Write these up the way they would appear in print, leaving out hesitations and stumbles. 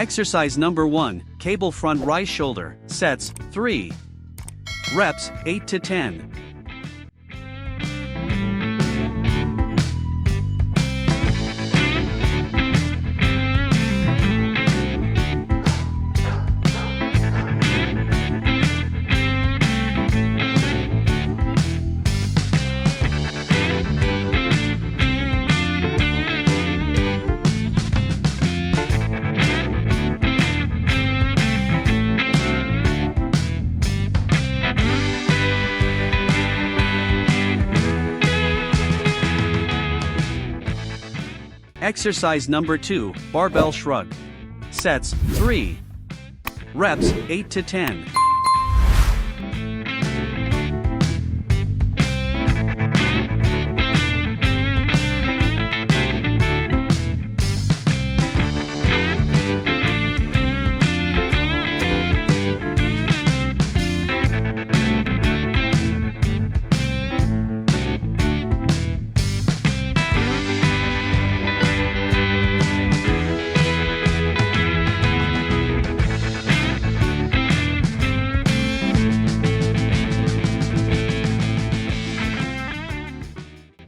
Exercise number 1, cable front rise shoulder, sets, 3. Reps, 8 to 10. Exercise number 2, barbell shrug. Sets, 3. Reps, 8 to 10.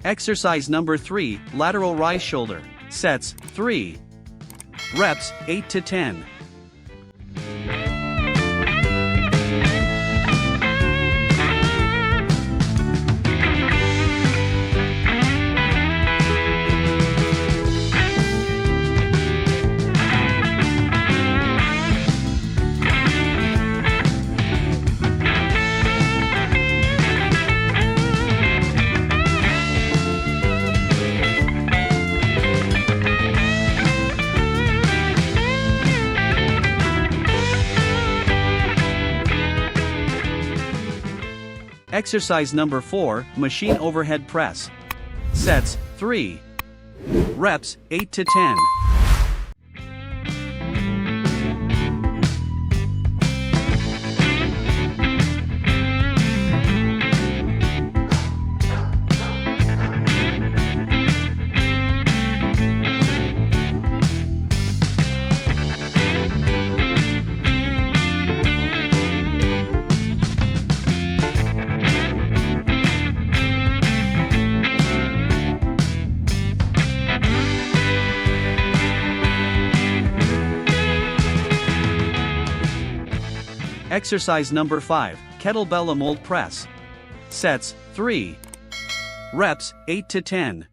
Exercise number 3, lateral rise shoulder. Sets, 3. Reps, 8 to 10. Exercise number 4, machine overhead press. Sets, 3. Reps, 8 to 10. Exercise number 5, kettlebell mold press. Sets, 3. Reps, 8 to 10.